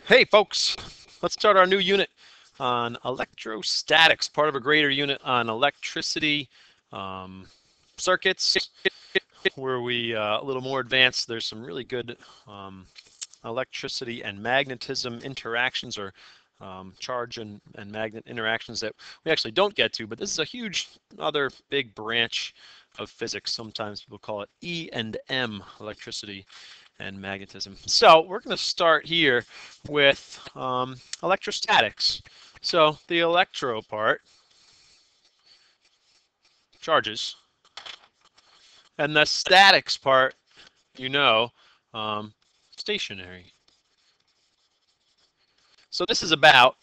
Hey folks, let's start our new unit on electrostatics, part of a greater unit on electricity circuits, where we a little more advanced. There's some really good electricity and magnetism interactions, or charge and magnet interactions that we actually don't get to, but this is a huge other big branch of physics. Sometimes people call it E&M, electricity and magnetism. So we're going to start here with electrostatics. So the electro part, charges, and the statics part, stationary. So this is about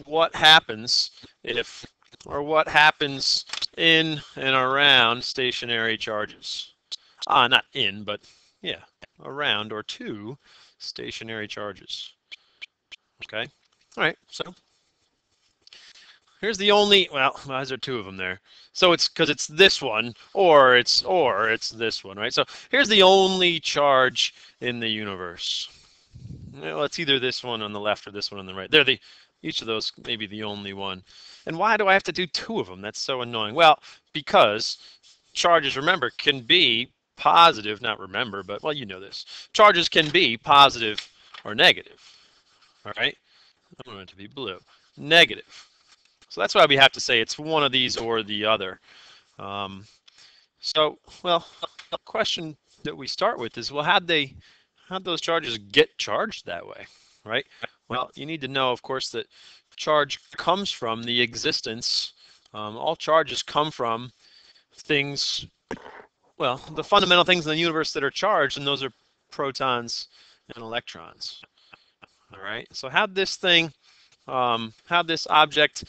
what happens if, or what happens in and around stationary charges. Not in, but yeah, around or to stationary charges. Okay, all right, so here's the only, well, these are two of them there. So it's because it's this one, or it's this one, right? So here's the only charge in the universe. Well, it's either this one on the left or this one on the right. They're each of those may be the only one. And why do I have to do two of them? That's so annoying. Well, because charges, remember, can be positive, not remember, but, well, you know this. Charges can be positive or negative, all right? I want it to be blue. Negative. So that's why we have to say it's one of these or the other. So, well, the question that we start with is, well, how'd those charges get charged that way, right? Well, you need to know, of course, that charge comes from the existence. All charges come from things, well, the fundamental things in the universe that are charged, and those are protons and electrons. All right. So how'd this object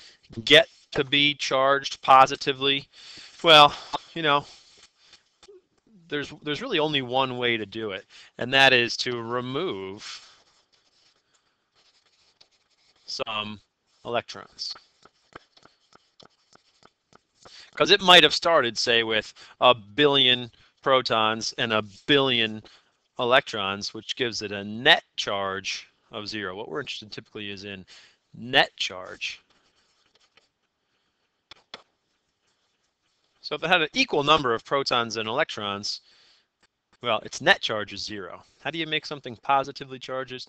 get to be charged positively? Well, there's really only one way to do it, and that is to remove some electrons. Because it might have started, say, with 1 billion protons and 1 billion electrons, which gives it a net charge of 0. What we're interested in typically is in net charge. So if it had an equal number of protons and electrons, well, its net charge is 0. How do you make something positively charged?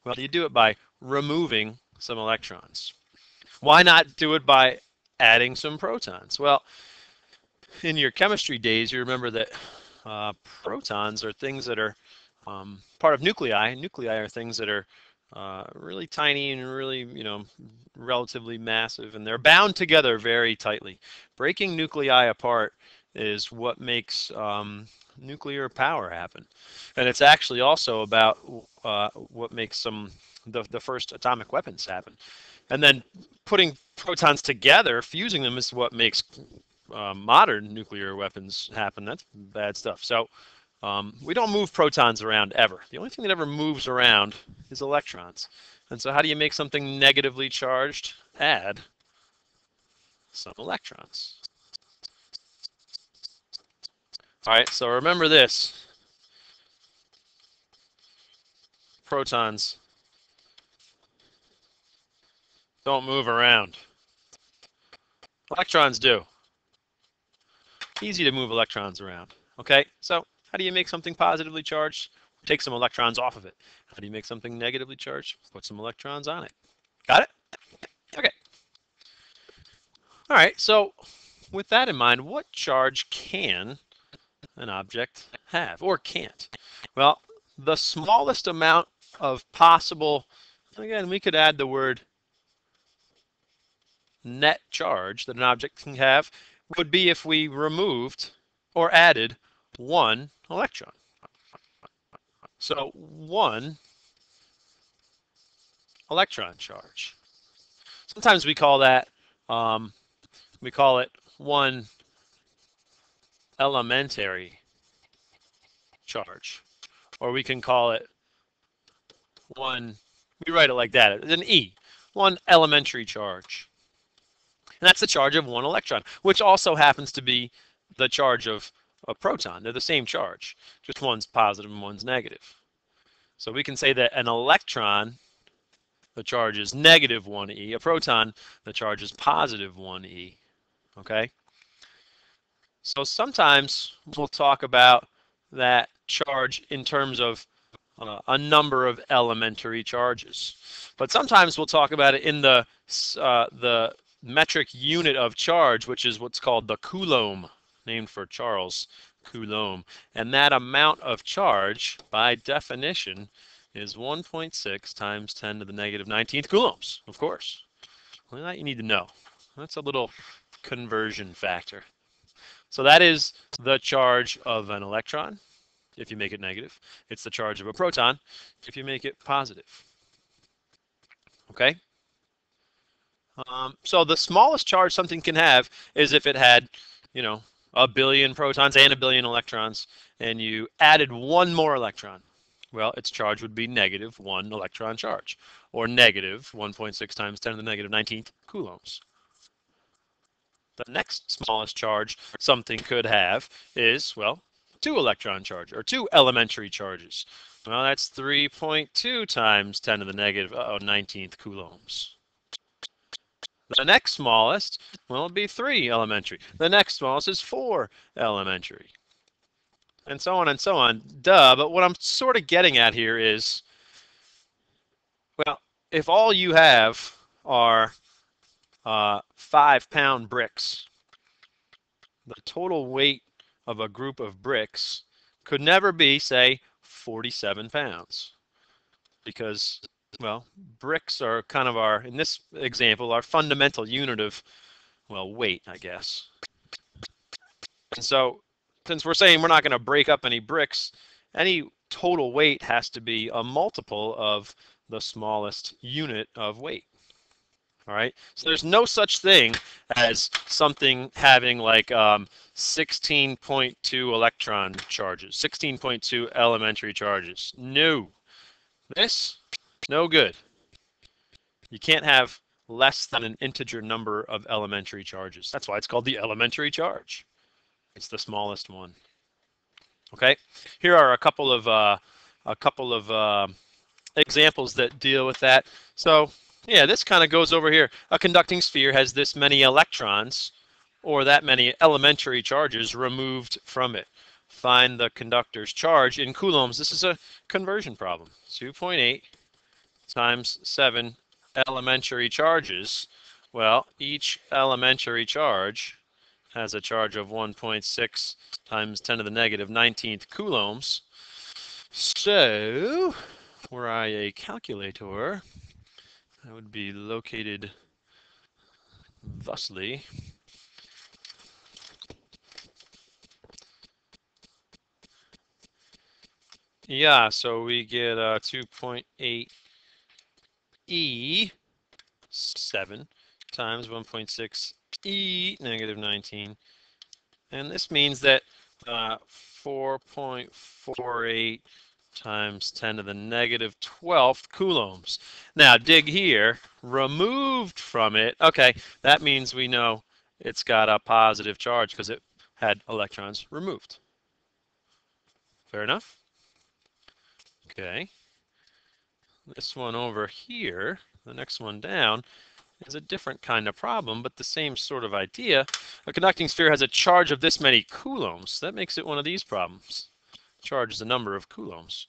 Well, you do it by removing some electrons. Why not do it by adding some protons? Well, in your chemistry days, you remember that protons are things that are part of nuclei. Nuclei are things that are really tiny and really, relatively massive, and they're bound together very tightly. Breaking nuclei apart is what makes nuclear power happen, and it's actually also about what makes the first atomic weapons happen. And then putting protons together, fusing them, is what makes modern nuclear weapons happen. That's bad stuff. So we don't move protons around ever. The only thing that ever moves around is electrons. And so how do you make something negatively charged? Add some electrons. All right, so remember this. Protons don't move around. Electrons do. Easy to move electrons around. Okay, so how do you make something positively charged? Take some electrons off of it. How do you make something negatively charged? Put some electrons on it. Got it? Okay. All right, so with that in mind, what charge can an object have, or can't? Well, the smallest amount of possible, again, we could add the word net charge that an object can have, would be if we removed or added 1 electron. So 1 electron charge. Sometimes we call that, we call it 1 elementary charge. Or we can call it 1, we write it like that, it's an E, 1 elementary charge. And that's the charge of 1 electron, which also happens to be the charge of a proton. They're the same charge, just one's positive and one's negative. So we can say that an electron, the charge is negative 1e. A proton, the charge is positive 1e. Okay? So sometimes we'll talk about that charge in terms of a number of elementary charges. But sometimes we'll talk about it in the metric unit of charge, which is what's called the Coulomb, named for Charles Coulomb. And that amount of charge, by definition, is 1.6 times 10 to the negative 19th coulombs, of course. Well, that you need to know. That's a little conversion factor. So that is the charge of an electron, if you make it negative. It's the charge of a proton, if you make it positive. Okay? So the smallest charge something can have is if it had, you know, a billion protons and a billion electrons, and you added one more electron. Well, its charge would be negative 1 electron charge, or negative 1.6 times 10 to the negative 19th coulombs. The next smallest charge something could have is, well, 2 electron charge, or 2 elementary charges. Well, that's 3.2 times 10 to the negative 19th coulombs. The next smallest will be 3 elementary. The next smallest is 4 elementary. And so on and so on. Duh, but what I'm sort of getting at here is, well, if all you have are 5-pound bricks, the total weight of a group of bricks could never be, say, 47 pounds. Because, well, bricks are kind of our, in this example, our fundamental unit of, well, weight, I guess. And so, since we're saying we're not going to break up any bricks, any total weight has to be a multiple of the smallest unit of weight. All right, so there's no such thing as something having like 16.2 electron charges, 16.2 elementary charges. No, this, no good. You can't have less than an integer number of elementary charges. That's why it's called the elementary charge. It's the smallest one. Okay, here are a couple of examples that deal with that. So yeah, this kind of goes over here. A conducting sphere has this many electrons, or that many elementary charges removed from it. Find the conductor's charge in coulombs. This is a conversion problem. 2.8 times 7 elementary charges. Well, each elementary charge has a charge of 1.6 times 10 to the negative 19th coulombs. So, were I a calculator, I would be located thusly. Yeah, so we get 2.8 E 7 times 1.6 E negative 19. And this means that 4.48 times 10 to the negative 12th coulombs. Now dig here, removed from it. Okay, that means we know it's got a positive charge because it had electrons removed. Fair enough? Okay. This one over here, the next one down, is a different kind of problem, but the same sort of idea. A conducting sphere has a charge of this many coulombs. That makes it one of these problems. Charge is a number of coulombs.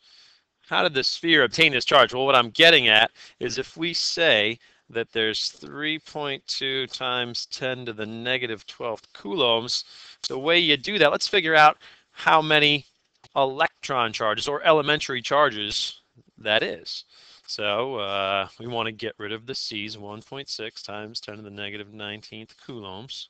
How did the sphere obtain this charge? Well, what I'm getting at is if we say that there's 3.2 times 10 to the negative 12th coulombs, the way you do that, let's figure out how many electron charges or elementary charges that is. So we want to get rid of the C's, 1.6 times 10 to the negative 19th coulombs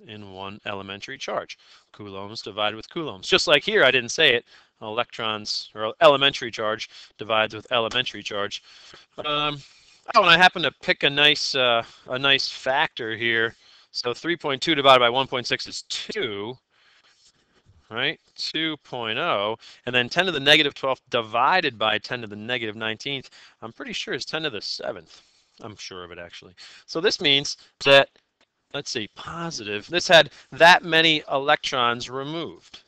in one elementary charge. Coulombs divided with coulombs. Just like here, I didn't say it. Electrons, or elementary charge, divides with elementary charge. Oh, and I happen to pick a nice factor here. So 3.2 divided by 1.6 is 2. Right, 2.0, and then 10 to the negative 12th divided by 10 to the negative 19th, I'm pretty sure is 10 to the 7th. I'm sure of it, actually. So this means that, let's see, positive, this had that many electrons removed.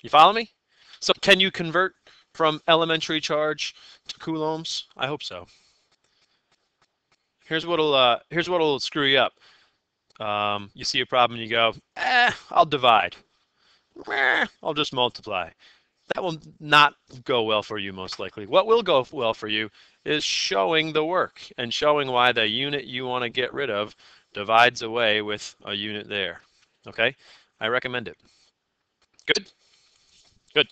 You follow me? So can you convert from elementary charge to coulombs? I hope so. Here's what'll screw you up. You see a problem, you go, I'll divide. I'll just multiply. That will not go well for you, most likely. What will go well for you is showing the work and showing why the unit you want to get rid of divides away with a unit there. Okay? I recommend it. Good? Good.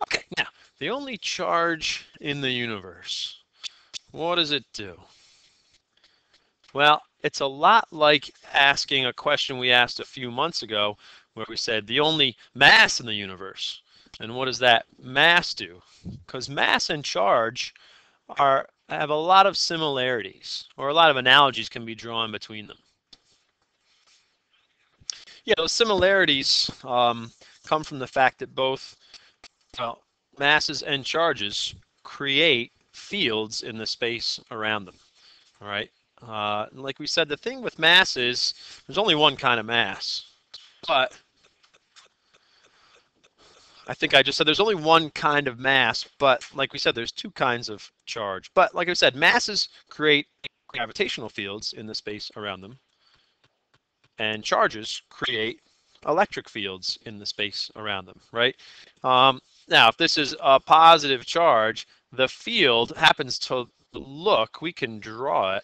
Okay, now, the only charge in the universe. What does it do? Well, it's a lot like asking a question we asked a few months ago where we said the only mass in the universe. And what does that mass do? Because mass and charge have a lot of similarities, or a lot of analogies can be drawn between them. Yeah, those similarities come from the fact that both masses and charges create fields in the space around them. All right. Like we said, the thing with mass is there's only one kind of mass. But I think I just said there's only one kind of mass, but like we said, there's two kinds of charge. But like I said, masses create gravitational fields in the space around them, and charges create electric fields in the space around them, right? Now, if this is a positive charge, the field happens to look, we can draw it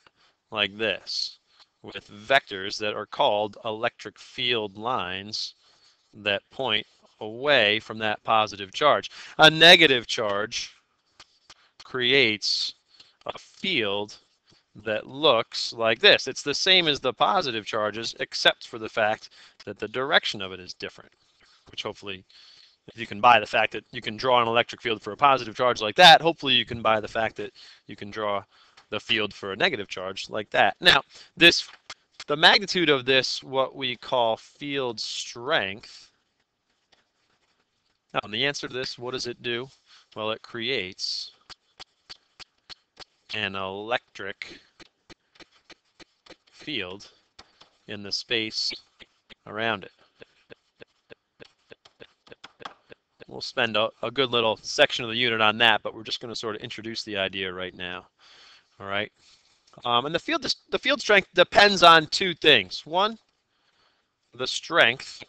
like this with vectors that are called electric field lines that point away from that positive charge. A negative charge creates a field that looks like this. It's the same as the positive charges, except for the fact that the direction of it is different, which hopefully, if you can buy the fact that you can draw an electric field for a positive charge like that, hopefully you can buy the fact that you can draw the field for a negative charge like that. Now, the magnitude of this, what we call field strength. Now, the answer to this, what does it do? Well, it creates an electric field in the space around it. We'll spend a good little section of the unit on that, but we're just going to sort of introduce the idea right now. All right. And the field strength depends on two things. One, the strength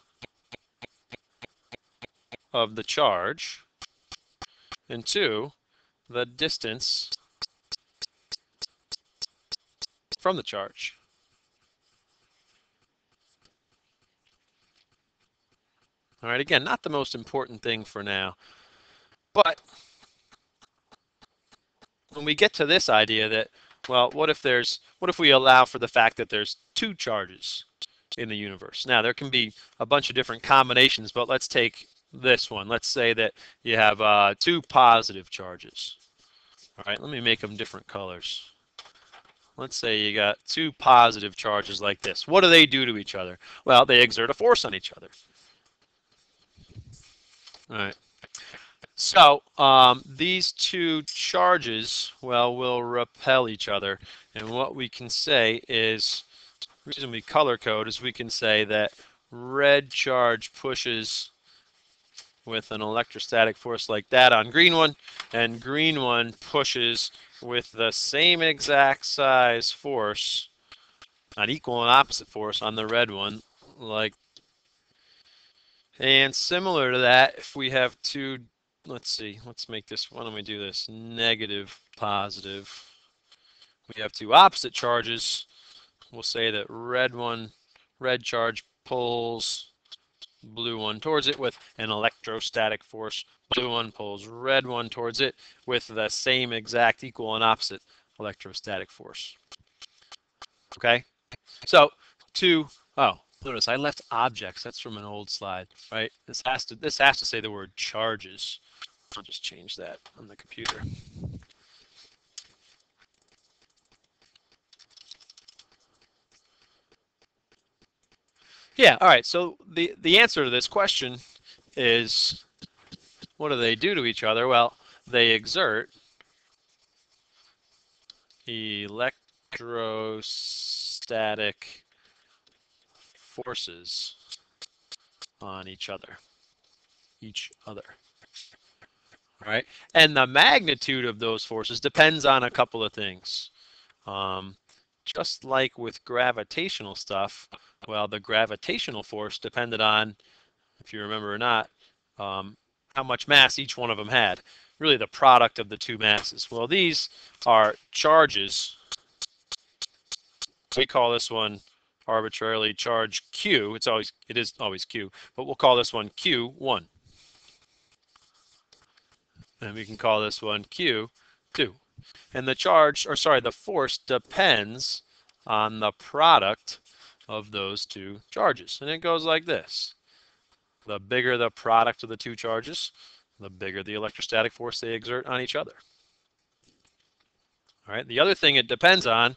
of the charge, and two, the distance from the charge. All right, again, not the most important thing for now, but when we get to this idea that, well, what if we allow for the fact that there's two charges in the universe? Now, there can be a bunch of different combinations, but let's take this one. Let's say that you have two positive charges. All right, let me make them different colors. Let's say you got two positive charges like this. What do they do to each other? Well, they exert a force on each other. All right. So these two charges, well, will repel each other. And what we can say is, the reason we color code is we can say that red charge pushes with an electrostatic force like that on green one, and green one pushes with the same exact size force, an equal and opposite force on the red one, like. And similar to that, if we have two, let's see, let's make this, why don't we do this, negative, positive. We have two opposite charges. We'll say that red charge pulls blue one towards it with an electrostatic force. Blue one pulls red one towards it with the same exact equal and opposite electrostatic force. Okay? So, notice I left objects. That's from an old slide, right? This has to say the word charges. I'll just change that on the computer. Yeah, all right. So the answer to this question is, what do they do to each other? Well, they exert electrostatic forces on each other. each other. All right, and the magnitude of those forces depends on a couple of things. Just like with gravitational stuff, well, the gravitational force depended on, if you remember or not, how much mass each one of them had. Really the product of the two masses. Well, these are charges. We call this one arbitrarily charge Q. It is always Q, but we'll call this one Q1. And we can call this one Q2. And the force depends on the product of those two charges. And it goes like this. The bigger the product of the two charges, the bigger the electrostatic force they exert on each other. All right, the other thing it depends on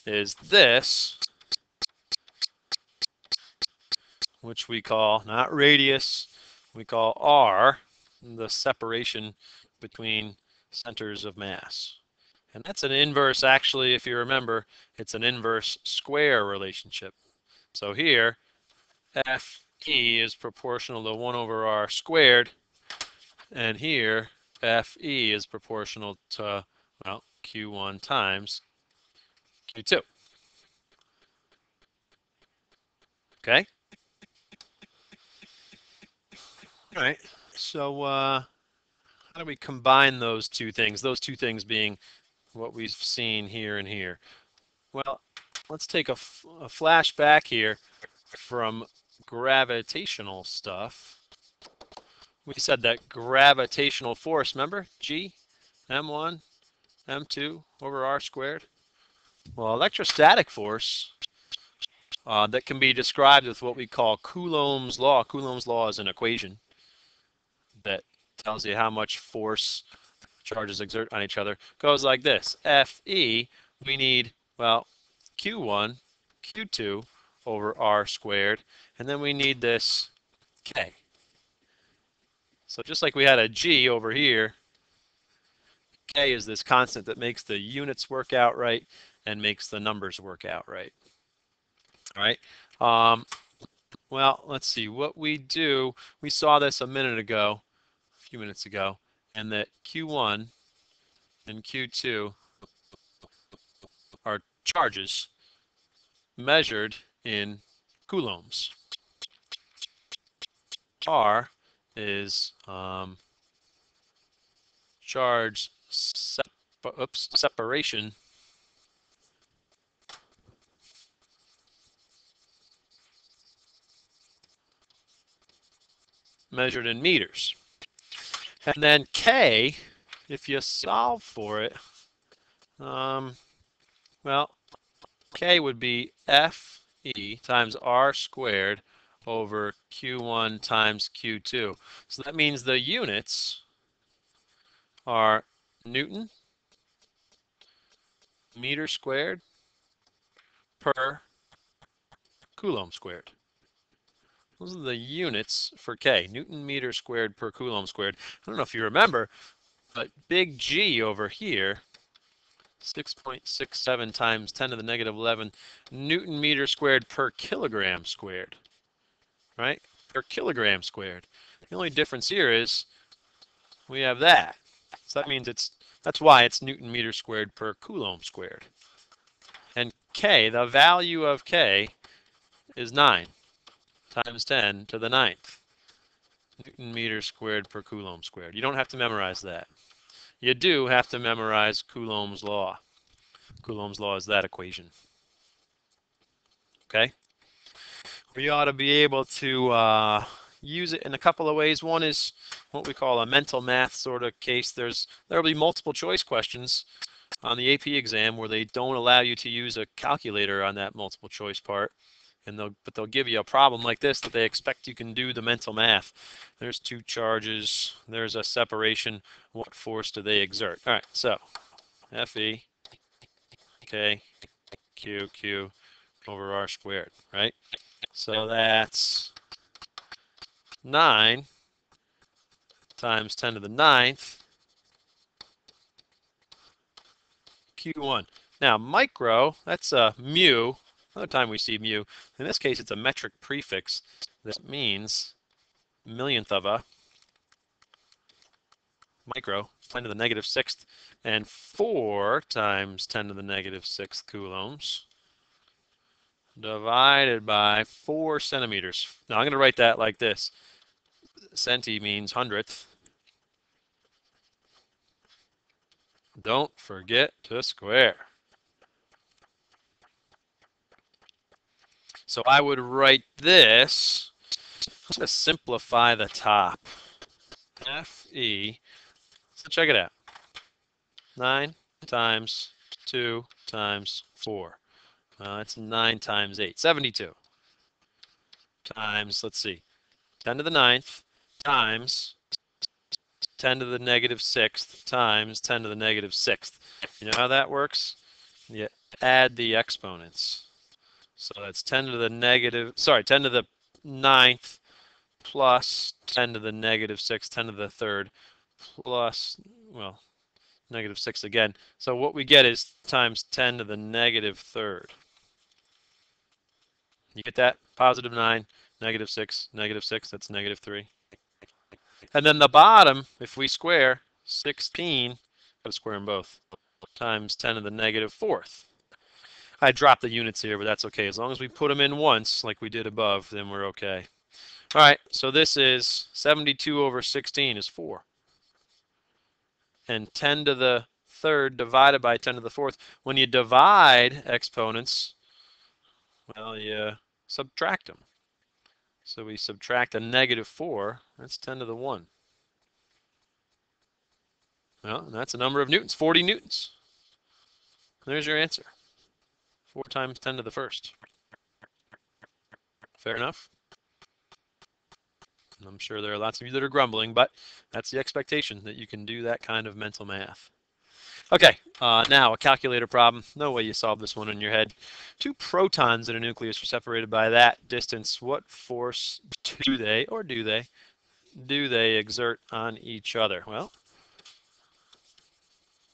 is this, which we call, not radius, we call R, the separation between centers of mass. And that's an inverse, actually, if you remember, it's an inverse square relationship. So here, Fe is proportional to 1 over R squared, and here, Fe is proportional to, well, Q1 times Q2. Okay? All right, so how do we combine those two things? Those two things being what we've seen here and here. Well, let's take a flashback here from gravitational stuff. We said that gravitational force, remember? G, M1, M2 over R squared. Well, electrostatic force that can be described with what we call Coulomb's law. Coulomb's law is an equation that tells you how much force charges exert on each other. Goes like this. Fe, we need, well, Q1, Q2 over R squared, and then we need this K. So just like we had a G over here, K is this constant that makes the units work out right and makes the numbers work out right. All right. Well, let's see what we do. We saw this a few minutes ago, and that Q1 and Q2 are charges measured in coulombs. R is charge separation measured in meters. And then K, if you solve for it, well, K would be Fe times R squared over Q1 times Q2. So that means the units are Newton meter squared per Coulomb squared. Those are the units for K, Newton meter squared per Coulomb squared. I don't know if you remember, but big G over here, 6.67 times 10 to the negative 11 Newton meter squared per kilogram squared, right? Per kilogram squared. The only difference here is we have that. So that means that's why it's Newton meter squared per Coulomb squared. And K, the value of K is 9 times 10 to the 9th Newton meter squared per Coulomb squared. You don't have to memorize that. You do have to memorize Coulomb's law. Coulomb's law is that equation. Okay? We ought to be able to use it in a couple of ways. One is what we call a mental math sort of case. There'll be multiple choice questions on the AP exam where they don't allow you to use a calculator on that multiple choice part. But they'll give you a problem like this that they expect you can do the mental math. There's two charges. There's a separation. What force do they exert? All right, so Fe, K, Q, Q over R squared, right? So that's 9 times 10 to the 9th Q1. Now, micro, that's a mu. Another time we see mu. In this case, it's a metric prefix. That means millionth of a micro, 10 to the negative sixth, and 4 times 10 to the negative sixth coulombs divided by 4 centimeters. Now I'm going to write that like this. Centi means hundredth. Don't forget to square. So I would write this. I'm going to simplify the top. Fe. So check it out. 9 times 2 times 4. That's 9 times 8. 72. Times, let's see, 10 to the ninth times 10 to the negative sixth times 10 to the negative sixth. You know how that works? You add the exponents. So that's 10 to the negative, sorry, 10 to the ninth plus 10 to the negative sixth, 10 to the third plus, well, negative 6 again. So what we get is times 10 to the negative third. You get that? Positive 9, negative 6, that's negative 3. And then the bottom, if we square, 16, got to square them both, times 10 to the negative fourth. I dropped the units here, but that's okay. As long as we put them in once, like we did above, then we're okay. All right, so this is 72 over 16 is 4. And 10 to the third divided by 10 to the fourth. When you divide exponents, well, you subtract them. So we subtract a negative 4. That's 10 to the 1. Well, that's a number of newtons, 40 newtons. There's your answer. 4 times 10 to the first. Fair enough? I'm sure there are lots of you that are grumbling, but that's the expectation, that you can do that kind of mental math. Okay, now a calculator problem. No way you solve this one in your head. 2 protons in a nucleus are separated by that distance. What force do they exert on each other? Well,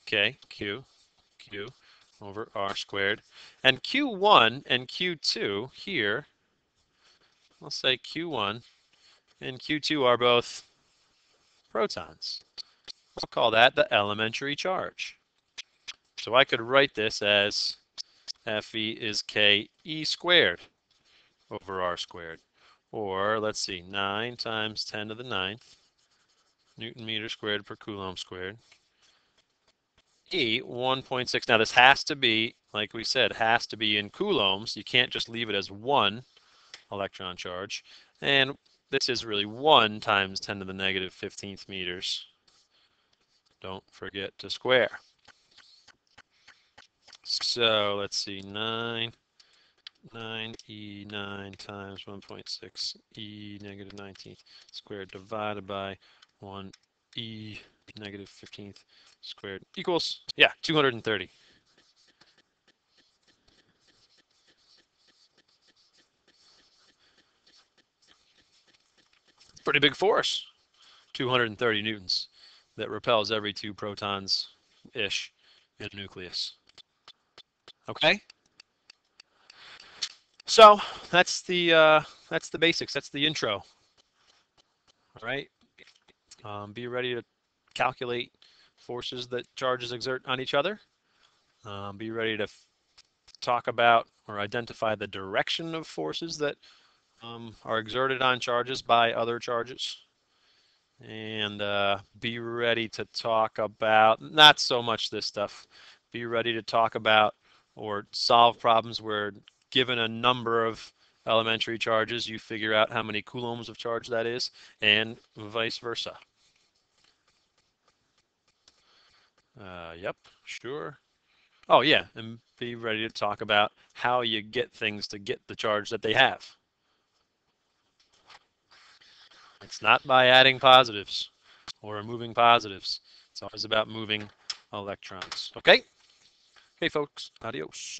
okay, Q over R squared. And Q1 and Q2 here, let's say Q1 and Q2 are both protons. We'll call that the elementary charge. So I could write this as Fe is Ke squared over R squared. Or, let's see, 9 times 10 to the ninth Newton meter squared per Coulomb squared. E, 1.6. Now this has to be, like we said, has to be in coulombs. You can't just leave it as 1 electron charge. And this is really 1 times 10 to the negative 15th meters. Don't forget to square. So let's see, 9 E9 times 1.6 E negative 19th squared divided by 1 E negative 15th squared equals, yeah, 230. Pretty big force, 230 newtons, that repels every 2 protons-ish in a nucleus. Okay? So that's the basics. That's the intro. All right. Be ready to calculate forces that charges exert on each other. Be ready to talk about or identify the direction of forces that are exerted on charges by other charges. And be ready to talk about, not so much this stuff, be ready to talk about or solve problems where, given a number of elementary charges, you figure out how many coulombs of charge that is, and vice versa. Yep, sure. Oh yeah, and be ready to talk about how you get things to get the charge that they have. It's not by adding positives or removing positives. It's always about moving electrons. Okay? Okay, folks, adios.